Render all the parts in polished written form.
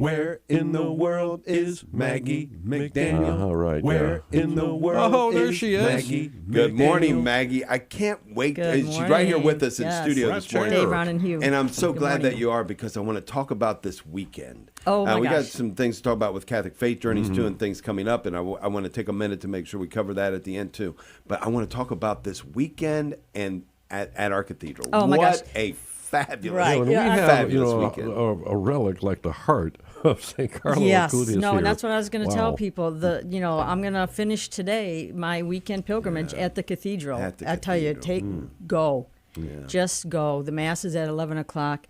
Where in the world is Maggie McDaniel? Right. Where in the world there is she is. Maggie Good morning, McDaniel? Maggie. I can't wait. Good She's right here morning. with us in Yes. studio this morning. Dave, Ron, and Hugh. And I'm so Good glad morning. that you are because I want to talk about this weekend. Oh, my We got gosh. some things to talk about with Catholic Faith Journeys too, and things coming up. And I want to take a minute to make sure we cover that at the end too. But I want to talk about this weekend and at our cathedral. Oh, my what gosh. a fabulous, Right. When we Yeah, have, fabulous a, weekend. a relic like the heart of Saint Carlo Yes, Acutis no, here. and that's what I was going to Wow. tell people. I'm going to finish today my weekend pilgrimage at the cathedral. At the I tell you, cathedral. go, Yeah. just go. The mass is at 11:00.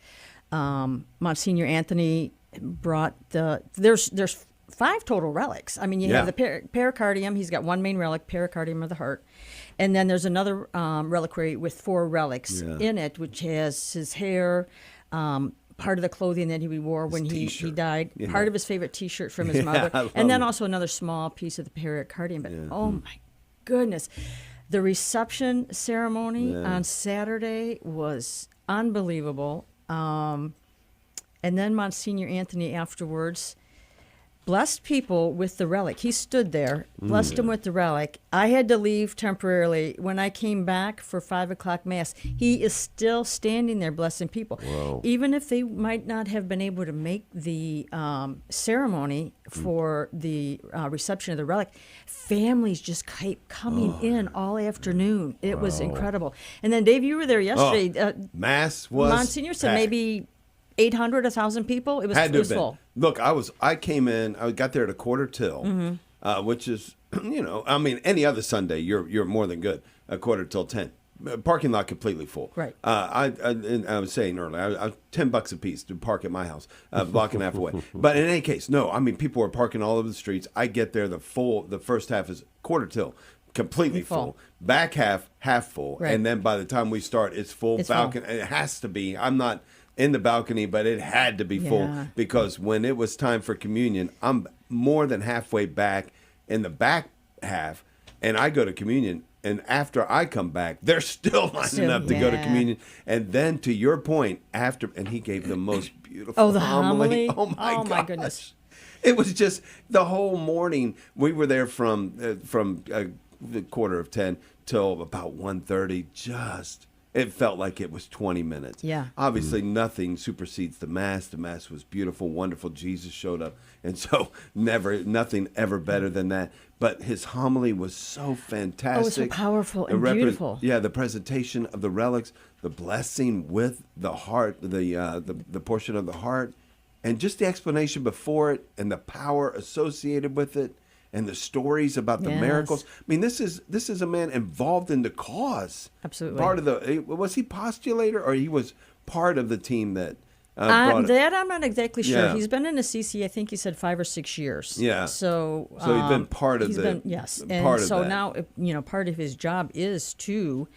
Monsignor Anthony brought there's 5 total relics. I mean, you have the pericardium. He's got one main relic, pericardium of the heart. And then there's another reliquary with 4 relics in it, which has his hair, part of the clothing that he wore when he died, part of his favorite T-shirt from his mother, and then also another small piece of the pericardium. But oh my goodness, the reception ceremony on Saturday was unbelievable. And then Monsignor Anthony afterwards blessed people with the relic. He stood there, blessed them with the relic. I had to leave temporarily. When I came back for 5:00 Mass, he is still standing there blessing people. Wow. Even if they might not have been able to make the ceremony for the reception of the relic, families just kept coming in all afternoon. It was incredible. And then, Dave, you were there yesterday. Mass was Monsignor said packed. maybe 800, 1,000 people. It was, Had it to was have been. full. Look, I came in. I got there at 1:45 till, which is, I mean, any other Sunday you're more than good. 1:45 till 10. Parking lot completely full. Right. I was saying earlier, I $10 a piece to park at my house, a block and a half away. But in any case, no. I mean, people were parking all over the streets. I get there, the first half is 1:45 till. Completely full. Back half full. Right. And then by the time we start, it's full. It's balcony. It has to be. I'm not in the balcony, but it had to be full Yeah. because when it was time for communion, I'm more than halfway back in the back half, and I go to communion. And after I come back, they're still lining up to go to communion. And then, to your point, and he gave the most beautiful the homily? Oh my my goodness. It was just the whole morning. We were there from the 9:45 till about 1:30. It felt like it was 20 minutes. Yeah. Obviously, nothing supersedes the Mass. The Mass was beautiful, wonderful. Jesus showed up. And so nothing ever better than that. But his homily was so fantastic. Oh, it was so powerful and beautiful. Yeah, the presentation of the relics, the blessing with the heart, the portion of the heart, and just the explanation before it and the power associated with it. And the stories about the miracles. I mean, this is a man involved in the cause. Absolutely. Was he postulator or he was part of the team that brought it? That I'm not exactly sure. Yeah. He's been in Assisi, I think he said 5 or 6 years. Yeah. So he's been part of yes. part And of so that. now, part of his job is to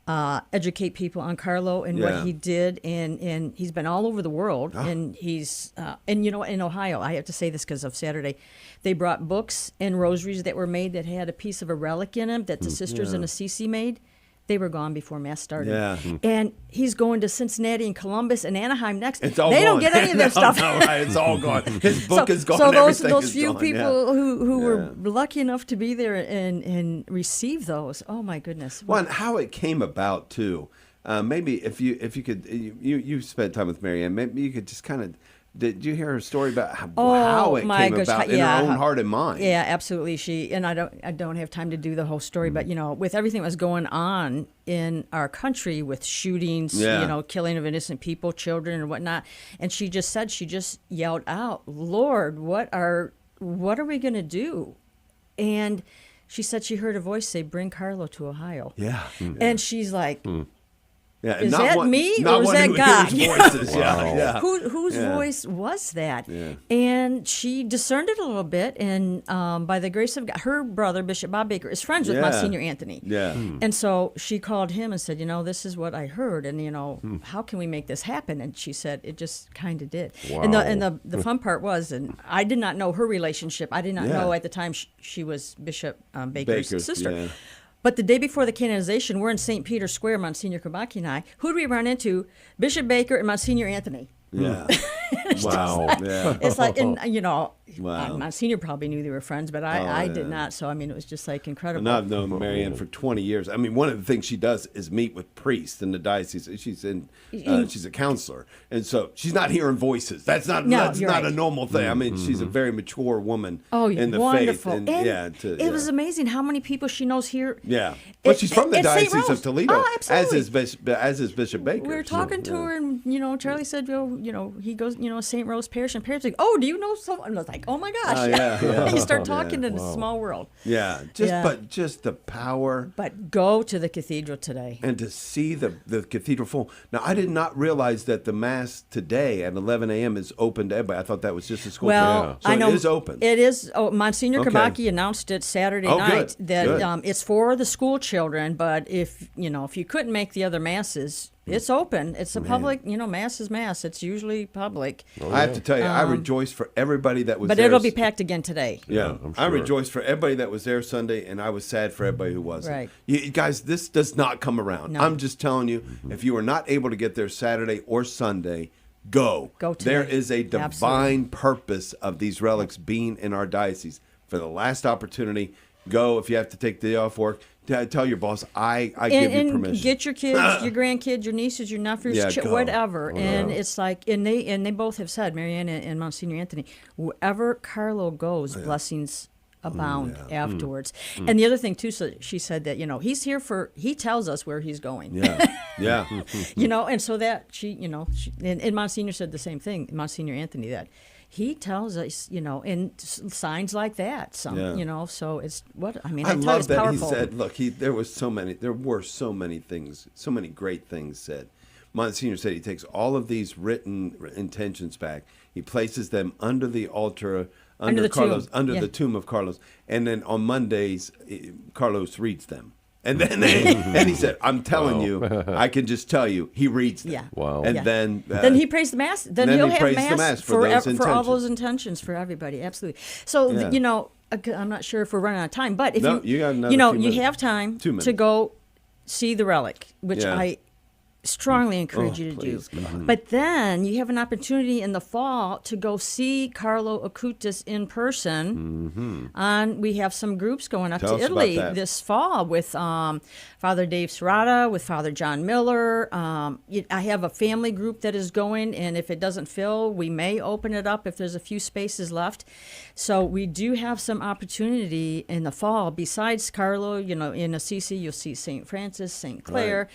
educate people on Carlo and Yeah. what he did, and he's been all over the world, and he's in Ohio. I have to say this because of Saturday, they brought books and rosaries that were made that had a piece of a relic in them that the sisters in Assisi made. They were gone before Mass started. Yeah. And he's going to Cincinnati and Columbus and Anaheim next. It's all they gone. don't get any of their stuff. No, right, it's all gone. His book is gone. So everything those is few gone, people who Yeah. were lucky enough to be there and receive those, oh my goodness. Well, and how it came about too. Maybe if you could, you spent time with Marianne. Maybe you could just kind of. Did you hear her story about how it came about in her own heart and mind? Yeah, absolutely. I don't have time to do the whole story, but with everything that was going on in our country with shootings, killing of innocent people, children and whatnot, and she just yelled out, "Lord, what are we going to do?" And she said she heard a voice say, "Bring Carlo to Ohio." Yeah. And she's like, Yeah, is not that one, me not or is one that who God? hears voices. Wow. Yeah. Whose voice was that? Yeah. And she discerned it a little bit, and by the grace of God, her brother, Bishop Bob Baker, is friends with Monsignor Anthony. Yeah. And so she called him and said, this is what I heard, and how can we make this happen? And she said, it just kind of did. Wow. And the fun part was, and I did not know her relationship. I did not know at the time she was Bishop Baker's sister. Yeah. But the day before the canonization, we're in St. Peter's Square, Monsignor Kabaki and I. Who did we run into? Bishop Baker and Monsignor Anthony. Yeah. Wow. Yeah. It's like, and Wow. Monsignor probably knew they were friends, but I did not. So, I mean, it was just like incredible. And I've known Marianne for 20 years. I mean, one of the things she does is meet with priests in the diocese. She's a counselor, and so she's not hearing voices. That's not right. a normal thing. I mean, she's a very mature woman in the wonderful. faith. And it was amazing how many people she knows here. Yeah, but she's from the St. Diocese of Toledo, Oh, absolutely. as is Bishop Baker. We were talking to her, and Charlie said, he goes, St. Rose Parish, and Parish like, oh, do you know someone? And I was like, oh my gosh, yeah. You start talking in a small world. Yeah, but just the power. But go to the cathedral today. And to see the cathedral full. Now, I did not realize that the Mass today at 11 a.m. is open to everybody. I thought that was just a school. Well, So I know it is open. It is. Oh, Monsignor Okay. Kabaki announced it Saturday night that it's for the school children. But if you couldn't make the other masses, it's open. It's a public. Mass is mass. It's usually public. I have to tell you, I rejoice for everybody that was But there. it'll be packed again today. Yeah, I'm I sure. rejoice for everybody that was there Sunday, and I was sad for everybody who wasn't. Right. You guys, this does not come around. No. I'm just telling you, if you are not able to get there Saturday or Sunday, go. Go today. There is a divine Absolutely. purpose of these relics being in our diocese. For the last opportunity, go. If you have to take the day off work, tell your boss, I give you permission. Get your kids, your grandkids, your nieces, your nephews, Go. whatever. And it's like, and they both have said, Marianne and Monsignor Anthony, wherever Carlo goes, blessings abound afterwards. And the other thing too, so she said that he's here he tells us where he's going. Yeah. And so that she and Monsignor said the same thing, Monsignor Anthony, that he tells us, in signs like that. So it's I love that powerful. he said, look, there were so many things, so many great things said. Monsignor said he takes all of these written intentions back. He places them under the altar, under the tomb of Carlos. And then on Mondays, Carlos reads them. And then and he said, I'm telling you, I can just tell you, he reads them. Yeah. Wow. And then he prays the Mass. Then he'll have prays the Mass for those for all intentions. those intentions for everybody. Absolutely. So, I'm not sure if we're running out of time, but if you got another few you minutes. have time 2 minutes. to go see the relic, which Yeah. I strongly encourage you to do. please, God. But then you have an opportunity in the fall to go see Carlo Acutis in person. And we have some groups going up Tell to us about Italy that. this fall with Father Dave Serrata, with Father John Miller. I have a family group that is going, and if it doesn't fill, we may open it up if there's a few spaces left. So we do have some opportunity in the fall. Besides Carlo, in Assisi, you'll see St. Francis, St. Clare.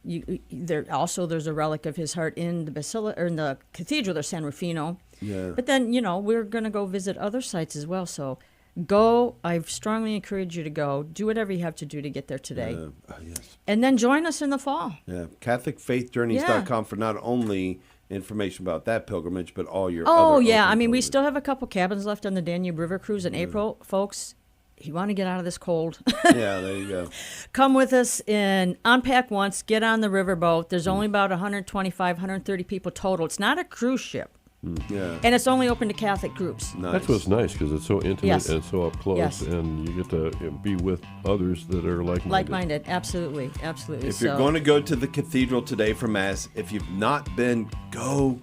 There's a relic of his heart in the basilica or in the cathedral. There's San Rufino. Yeah. But then we're going to go visit other sites as well. So go. I strongly encourage you to go. Do whatever you have to do to get there today, Yes. and then join us in the fall. Yeah. CatholicFaithJourneys.com for not only information about that pilgrimage, but all your Oh other yeah, open I mean we pilgrimages. still have a couple cabins left on the Danube River cruise in April, folks. You want to get out of this cold? Yeah, there you go. Come with us and unpack once, get on the riverboat. There's only about 125, 130 people total. It's not a cruise ship. Yeah. And it's only open to Catholic groups. Nice. That's what's nice because it's so intimate Yes. and so up close, Yes. and you get to be with others that are like-minded. Like-minded, absolutely. If you're going to go to the cathedral today for Mass, if you've not been, go.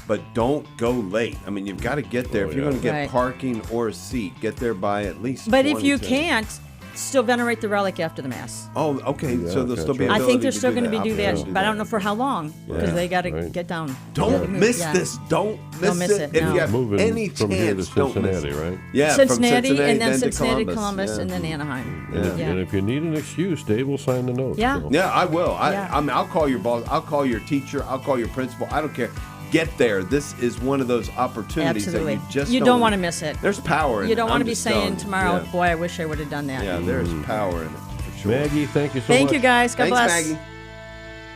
But don't go late. I mean, you've got to get there. If you're going to get Right. parking or a seat, get there by at least But if you 20 to- can't, still venerate the relic after the Mass. Oh, okay. Yeah, So there'll still be that's right. I ability think they're to still do going to be do Okay, that, I'll but I don't know for how long because Yeah. they got to Right. get down. Don't miss Yeah. this. Don't miss miss it, If no. you have Moving any from here to chance, don't miss Cincinnati, it. right? Yeah, from Cincinnati, and then to Cincinnati, Columbus, yeah. and then Anaheim. Yeah. And if you need an excuse, Dave will sign the note. Yeah. so. Yeah, I will. Yeah. I mean, I'll call your boss. I'll call your teacher. I'll call your principal. I don't care. Get there. This is one of those opportunities Absolutely. that you just don't want to miss it. There's power in it. You don't want I'm to be just telling saying you. tomorrow, Yeah. boy, I wish I would have done that. Yeah, there's power in it for sure. Maggie, thank you so much. Thank you, guys. God Thanks, bless. Maggie.